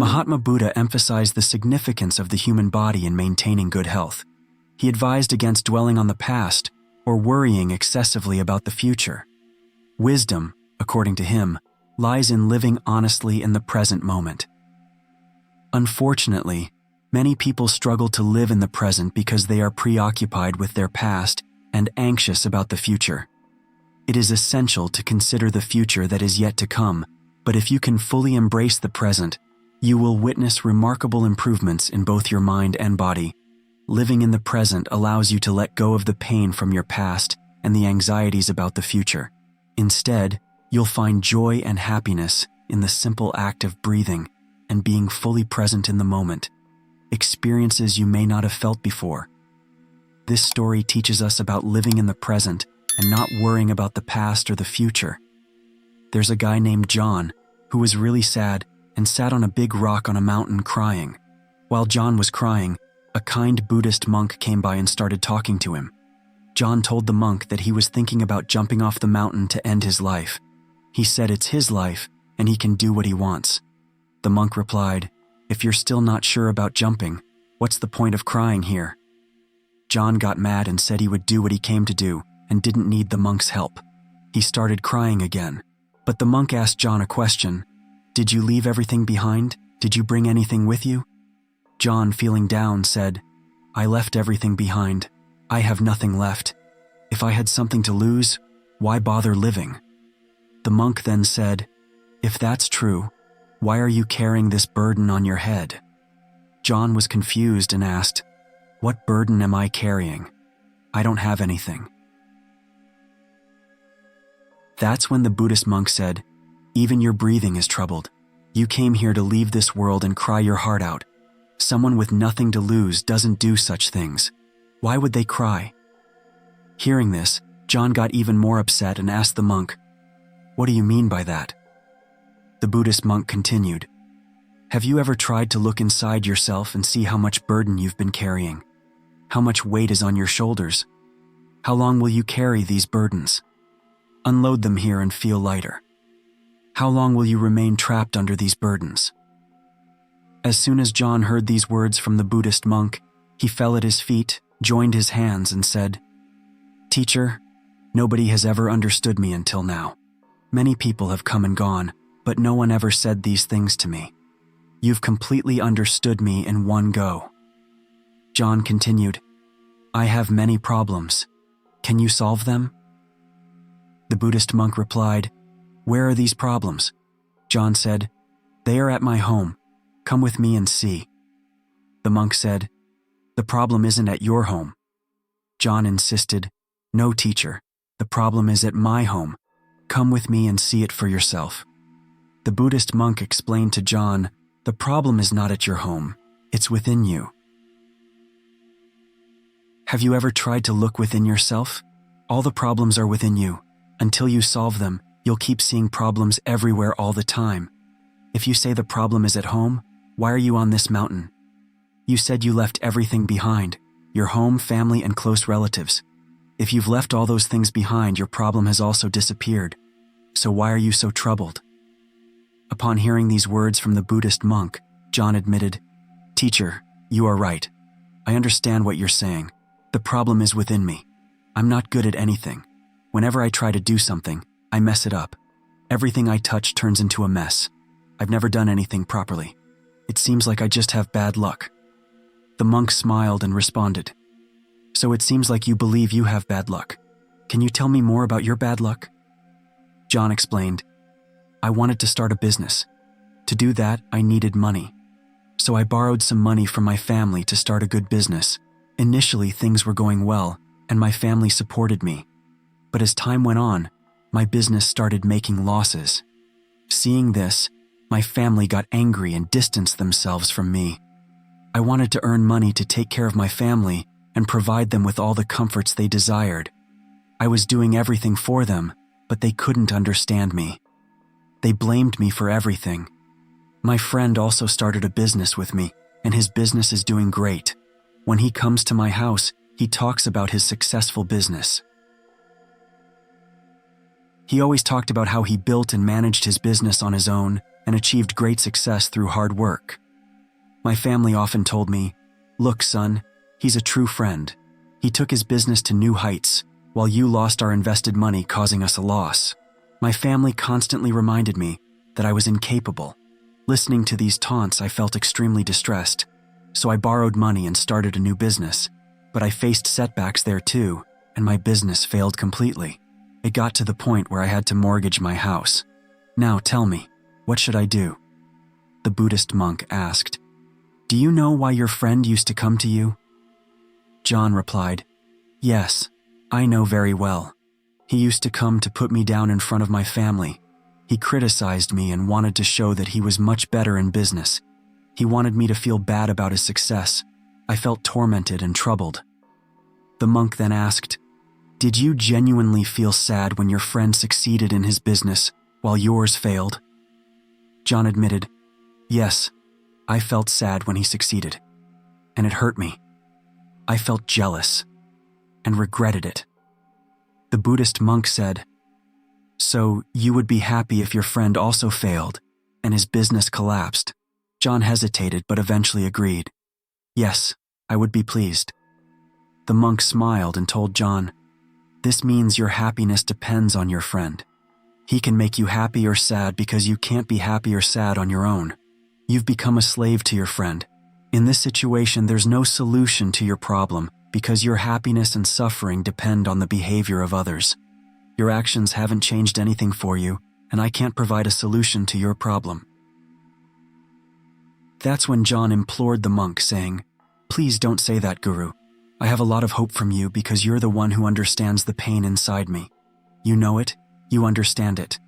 Mahatma Buddha emphasized the significance of the human body in maintaining good health. He advised against dwelling on the past or worrying excessively about the future. Wisdom, according to him, lies in living honestly in the present moment. Unfortunately, many people struggle to live in the present because they are preoccupied with their past and anxious about the future. It is essential to consider the future that is yet to come, but if you can fully embrace the present, you will witness remarkable improvements in both your mind and body. Living in the present allows you to let go of the pain from your past and the anxieties about the future. Instead, you'll find joy and happiness in the simple act of breathing and being fully present in the moment, experiences you may not have felt before. This story teaches us about living in the present and not worrying about the past or the future. There's a guy named John who was really sad and sat on a big rock on a mountain crying. While John was crying, a kind Buddhist monk came by and started talking to him. John told the monk that he was thinking about jumping off the mountain to end his life. He said it's his life and he can do what he wants. The monk replied, "If you're still not sure about jumping, what's the point of crying here?" John got mad and said he would do what he came to do and didn't need the monk's help. He started crying again, but the monk asked John a question. "Did you leave everything behind? Did you bring anything with you?" John, feeling down, said, "I left everything behind. I have nothing left. If I had something to lose, why bother living?" The monk then said, "If that's true, why are you carrying this burden on your head?" John was confused and asked, "What burden am I carrying? I don't have anything." That's when the Buddhist monk said, "Even your breathing is troubled. You came here to leave this world and cry your heart out. Someone with nothing to lose doesn't do such things. Why would they cry?" Hearing this, John got even more upset and asked the monk, "What do you mean by that?" The Buddhist monk continued, "Have you ever tried to look inside yourself and see how much burden you've been carrying? How much weight is on your shoulders? How long will you carry these burdens? Unload them here and feel lighter. How long will you remain trapped under these burdens?" As soon as John heard these words from the Buddhist monk, he fell at his feet, joined his hands, and said, "Teacher, nobody has ever understood me until now. Many people have come and gone, but no one ever said these things to me. You've completely understood me in one go." John continued, "I have many problems. Can you solve them?" The Buddhist monk replied, "Where are these problems?" John said, "They are at my home. Come with me and see." The monk said, "The problem isn't at your home." John insisted, "No, teacher, the problem is at my home. Come with me and see it for yourself." The Buddhist monk explained to John, "The problem is not at your home, it's within you." Have you ever tried to look within yourself? All the problems are within you. Until you solve them, you'll keep seeing problems everywhere all the time. If you say the problem is at home, why are you on this mountain? You said you left everything behind, your home, family, and close relatives. If you've left all those things behind, your problem has also disappeared. So why are you so troubled? Upon hearing these words from the Buddhist monk, John admitted, "Teacher, you are right. I understand what you're saying. The problem is within me. I'm not good at anything. Whenever I try to do something, I mess it up. Everything I touch turns into a mess. I've never done anything properly. It seems like I just have bad luck." The monk smiled and responded, "So it seems like you believe you have bad luck. Can you tell me more about your bad luck?" John explained, "I wanted to start a business. To do that, I needed money. So I borrowed some money from my family to start a good business. Initially, things were going well, and my family supported me. But as time went on, my business started making losses. Seeing this, my family got angry and distanced themselves from me. I wanted to earn money to take care of my family and provide them with all the comforts they desired. I was doing everything for them, but they couldn't understand me. They blamed me for everything. My friend also started a business with me, and his business is doing great. When he comes to my house, he talks about his successful business. He always talked about how he built and managed his business on his own and achieved great success through hard work. My family often told me, "Look, son, he's a true friend. He took his business to new heights, while you lost our invested money, causing us a loss." My family constantly reminded me that I was incapable. Listening to these taunts, I felt extremely distressed. So I borrowed money and started a new business. But I faced setbacks there too, and my business failed completely. It got to the point where I had to mortgage my house. Now tell me, what should I do? The Buddhist monk asked. Do you know why your friend used to come to you? John replied, Yes, I know very well. He used to come to put me down in front of my family. He criticized me and wanted to show that he was much better in business. He wanted me to feel bad about his success. I felt tormented and troubled. The monk then asked, Did you genuinely feel sad when your friend succeeded in his business while yours failed? John admitted, Yes, I felt sad when he succeeded, and it hurt me. I felt jealous and regretted it. The Buddhist monk said, So you would be happy if your friend also failed and his business collapsed? John hesitated but eventually agreed. Yes, I would be pleased. The monk smiled and told John, This means your happiness depends on your friend. He can make you happy or sad because you can't be happy or sad on your own. You've become a slave to your friend. In this situation, there's no solution to your problem because your happiness and suffering depend on the behavior of others. Your actions haven't changed anything for you, and I can't provide a solution to your problem. That's when John implored the monk, saying, Please don't say that, Guru. I have a lot of hope from you because you're the one who understands the pain inside me. You know it, you understand it.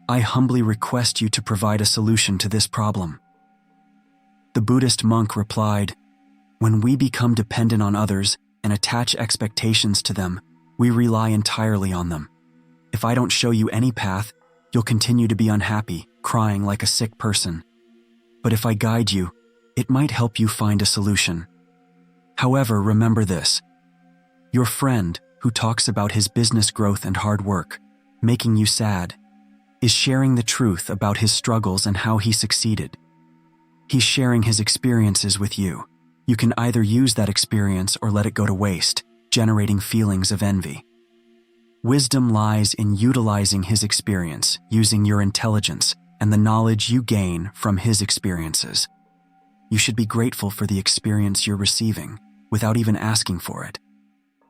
I humbly request you to provide a solution to this problem. The Buddhist monk replied, When we become dependent on others and attach expectations to them, we rely entirely on them. If I don't show you any path, you'll continue to be unhappy, crying like a sick person. But if I guide you, it might help you find a solution. However, remember this. Your friend, who talks about his business growth and hard work, making you sad, is sharing the truth about his struggles and how he succeeded. He's sharing his experiences with you. You can either use that experience or let it go to waste, generating feelings of envy. Wisdom lies in utilizing his experience, using your intelligence, and the knowledge you gain from his experiences. You should be grateful for the experience you're receiving, without even asking for it.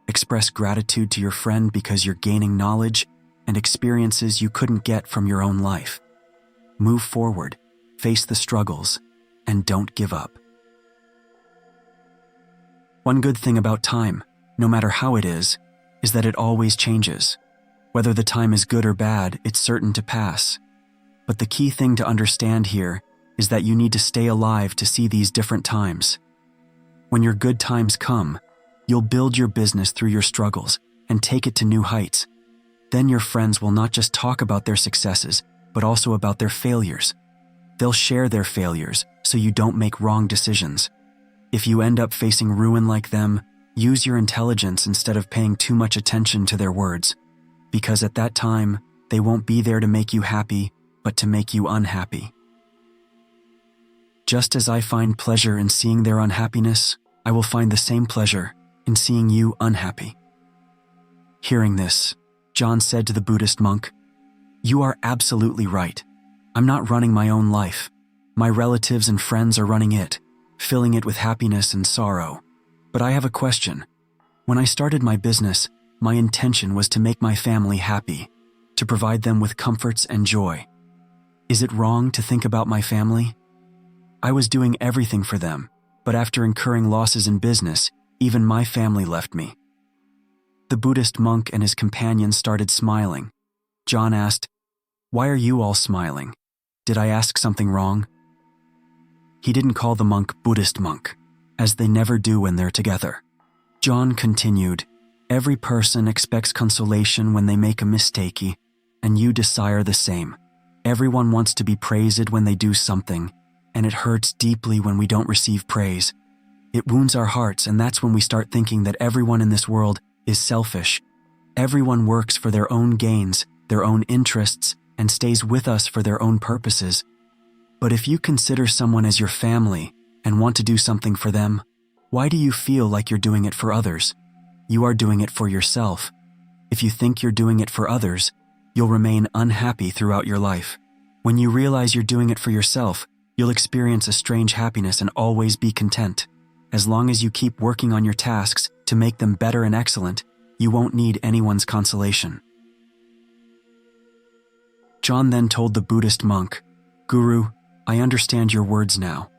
Express gratitude to your friend because you're gaining knowledge and experiences you couldn't get from your own life. Move forward, face the struggles, and don't give up. One good thing about time, no matter how it is that it always changes. Whether the time is good or bad, it's certain to pass. But the key thing to understand here is that you need to stay alive to see these different times. When your good times come, you'll build your business through your struggles and take it to new heights. Then your friends will not just talk about their successes, but also about their failures. They'll share their failures so you don't make wrong decisions. If you end up facing ruin like them, use your intelligence instead of paying too much attention to their words, because at that time, they won't be there to make you happy, but to make you unhappy. Just as I find pleasure in seeing their unhappiness, I will find the same pleasure in seeing you unhappy. Hearing this, John said to the Buddhist monk, You are absolutely right. I'm not running my own life. My relatives and friends are running it, filling it with happiness and sorrow. But I have a question. When I started my business, my intention was to make my family happy, to provide them with comforts and joy. Is it wrong to think about my family? I was doing everything for them, but after incurring losses in business, even my family left me. The Buddhist monk and his companions started smiling. John asked, Why are you all smiling? Did I ask something wrong? He didn't call the monk Buddhist monk, as they never do when they're together. John continued, Every person expects consolation when they make a mistake, and you desire the same. Everyone wants to be praised when they do something, and it hurts deeply when we don't receive praise. It wounds our hearts, and that's when we start thinking that everyone in this world is selfish. Everyone works for their own gains, their own interests, and stays with us for their own purposes. But if you consider someone as your family and want to do something for them, why do you feel like you're doing it for others? You are doing it for yourself. If you think you're doing it for others, you'll remain unhappy throughout your life. When you realize you're doing it for yourself, you'll experience a strange happiness and always be content. As long as you keep working on your tasks to make them better and excellent, you won't need anyone's consolation. John then told the Buddhist monk, "Guru, I understand your words now.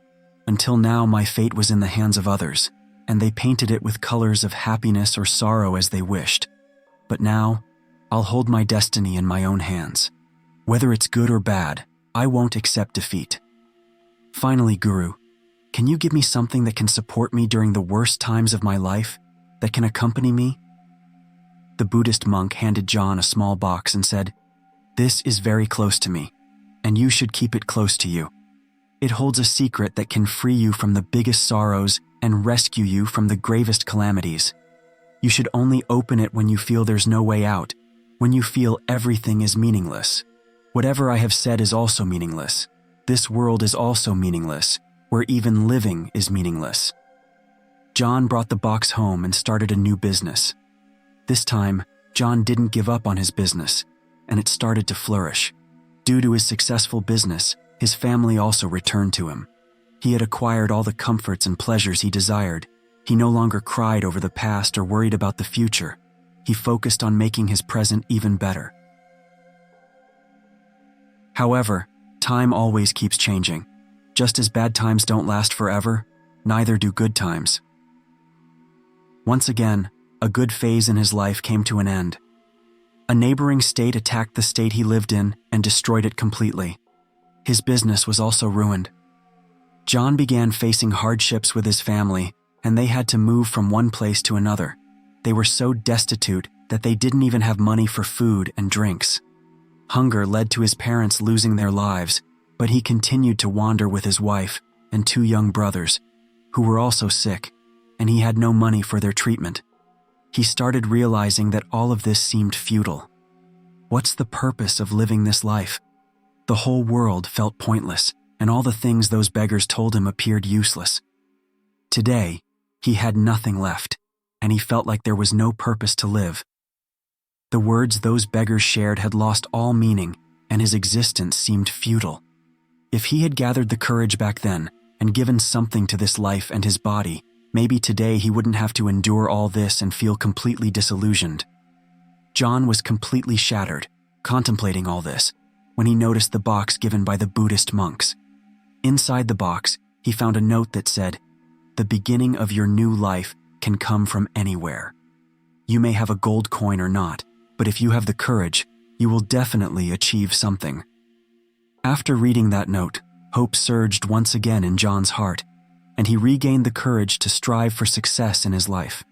Until now, my fate was in the hands of others, and they painted it with colors of happiness or sorrow as they wished. But now, I'll hold my destiny in my own hands. Whether it's good or bad, I won't accept defeat. Finally, Guru, can you give me something that can support me during the worst times of my life, that can accompany me?" The Buddhist monk handed John a small box and said, "This is very close to me, and you should keep it close to you. It holds a secret that can free you from the biggest sorrows and rescue you from the gravest calamities. You should only open it when you feel there's no way out, when you feel everything is meaningless. Whatever I have said is also meaningless. This world is also meaningless, where even living is meaningless." John brought the box home and started a new business. This time, John didn't give up on his business, and it started to flourish. Due to his successful business, his family also returned to him. He had acquired all the comforts and pleasures he desired. He no longer cried over the past or worried about the future. He focused on making his present even better. However, time always keeps changing. Just as bad times don't last forever, neither do good times. Once again, a good phase in his life came to an end. A neighboring state attacked the state he lived in and destroyed it completely. His business was also ruined. John began facing hardships with his family, and they had to move from one place to another. They were so destitute that they didn't even have money for food and drinks. Hunger led to his parents losing their lives, but he continued to wander with his wife and 2 young brothers, who were also sick, and he had no money for their treatment. He started realizing that all of this seemed futile. What's the purpose of living this life? The whole world felt pointless, and all the things those beggars told him appeared useless. Today, he had nothing left, and he felt like there was no purpose to live. The words those beggars shared had lost all meaning, and his existence seemed futile. If he had gathered the courage back then and given something to this life and his body, maybe today he wouldn't have to endure all this and feel completely disillusioned. John was completely shattered, contemplating all this, when he noticed the box given by the Buddhist monks. Inside the box, he found a note that said, "The beginning of your new life can come from anywhere. You may have a gold coin or not, but if you have the courage, you will definitely achieve something." After reading that note, hope surged once again in John's heart, and he regained the courage to strive for success in his life.